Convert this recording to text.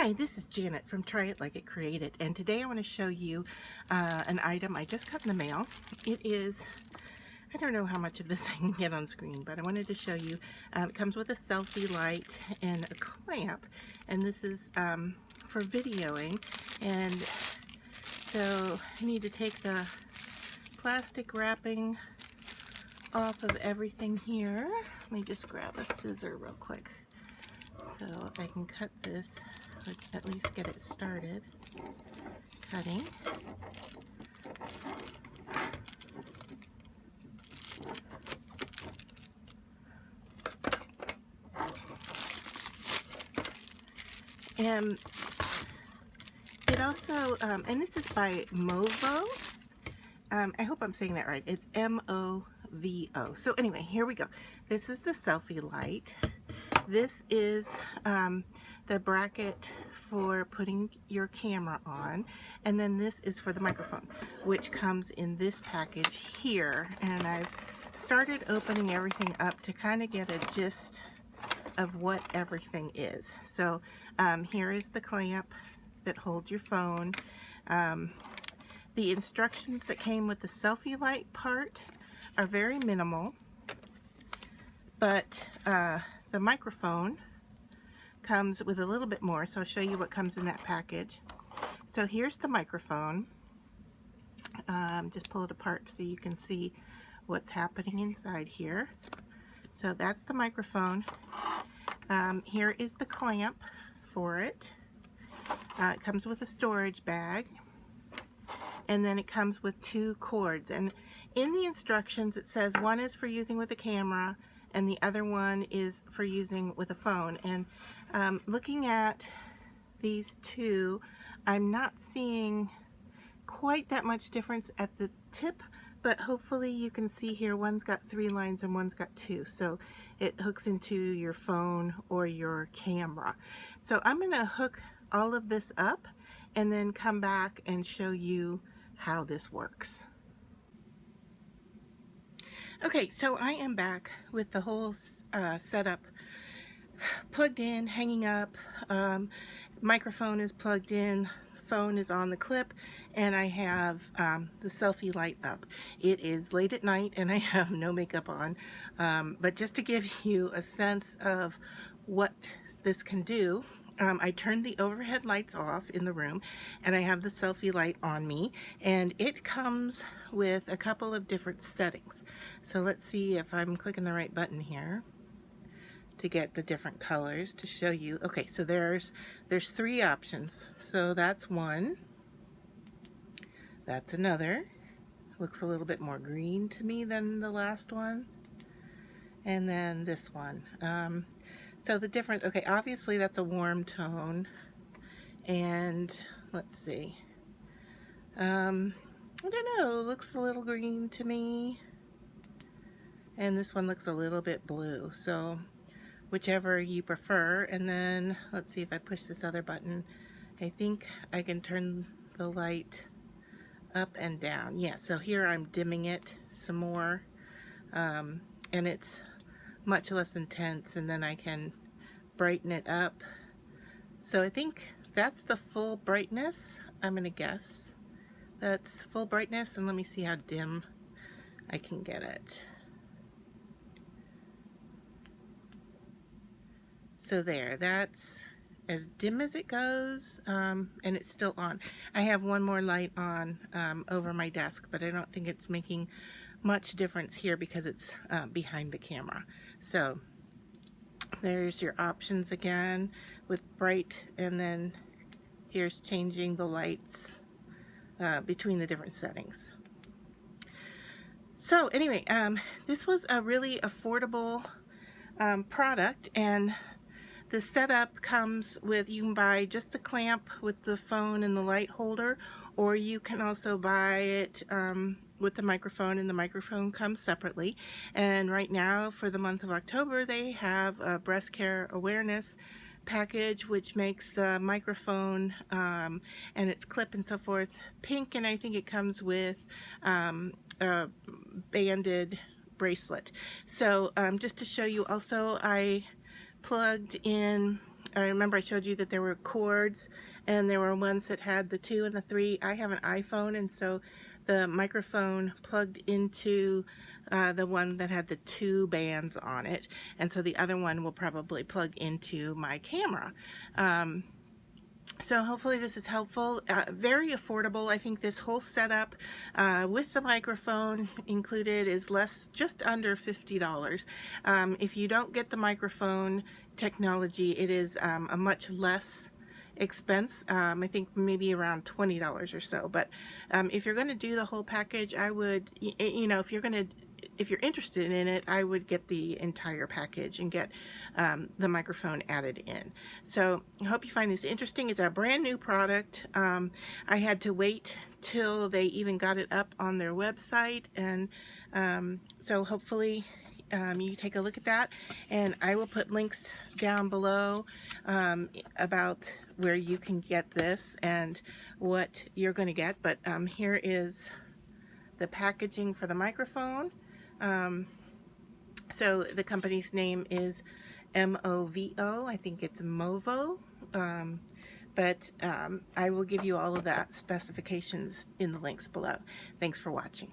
Hi, this is Janet from Try It Like It Created, and today I want to show you an item I just got in the mail. It is, I don't know how much of this I can get on screen, but I wanted to show you. It comes with a selfie light and a clamp, and this is for videoing. And so I need to take the plastic wrapping off of everything here. Let me just grab a scissor real quick so I can cut this, at least get it started cutting. And it also, and this is by Movo. I hope I'm saying that right. It's M-O-V-O. So anyway, here we go. This is the selfie light. This is the bracket for putting your camera on, and then this is for the microphone, which comes in this package here. And I've started opening everything up to kind of get a gist of what everything is. So here is the clamp that holds your phone. The instructions that came with the selfie light part are very minimal, but the microphone comes with a little bit more, so I'll show you what comes in that package. So here's the microphone. Just pull it apart so you can see what's happening inside here. So that's the microphone. Here is the clamp for it. It comes with a storage bag, and then it comes with two cords. And in the instructions it says one is for using with a camera and the other one is for using with a phone. And looking at these two, I'm not seeing quite that much difference at the tip, but hopefully you can see here one's got 3 lines and one's got 2, so it hooks into your phone or your camera. So I'm going to hook all of this up and then come back and show you how this works. Okay, so I am back with the whole setup plugged in, hanging up. Microphone is plugged in, phone is on the clip, and I have the selfie light up. It is late at night and I have no makeup on, but just to give you a sense of what this can do, I turned the overhead lights off in the room and I have the selfie light on me, and it comes with a couple of different settings. So let's see if I'm clicking the right button here to get the different colors to show you. Okay, so there's 3 options. So that's one, that's another. Looks a little bit more green to me than the last one, and then this one. So the difference, okay, obviously that's a warm tone, and let's see, I don't know, looks a little green to me, and this one looks a little bit blue, so whichever you prefer. And then let's see if I push this other button, I think I can turn the light up and down. Yeah, so here I'm dimming it some more, and it's much less intense, and then I can brighten it up. So I think that's the full brightness. I'm gonna guess that's full brightness, and let me see how dim I can get it. So there, that's as dim as it goes, and it's still on. I have one more light on over my desk, but I don't think it's making much difference here because it's behind the camera. So there's your options again with bright, and then here's changing the lights between the different settings. So anyway, this was a really affordable product, and the setup comes with, you can buy just the clamp with the phone and the light holder, or you can also buy it with the microphone, and the microphone comes separately. And right now for the month of October they have a breast care awareness package, which makes the microphone and its clip and so forth pink, and I think it comes with a banded bracelet. So just to show you also, I plugged in I remember I showed you that there were cords, and there were ones that had the 2 and the 3. I have an iPhone, and so the microphone plugged into the one that had the 2 bands on it, and so the other one will probably plug into my camera. So hopefully this is helpful. Very affordable. I think this whole setup with the microphone included is just under $50. If you don't get the microphone technology, it is a much less expense. I think maybe around $20 or so. But if you're going to do the whole package, I would, you know, if you're interested in it, I would get the entire package and get the microphone added in. So I hope you find this interesting. It's a brand new product. I had to wait till they even got it up on their website, and so hopefully you take a look at that, and I will put links down below about where you can get this and what you're going to get. But here is the packaging for the microphone. So the company's name is Movo. I think it's Movo. But I will give you all of that specifications in the links below. Thanks for watching.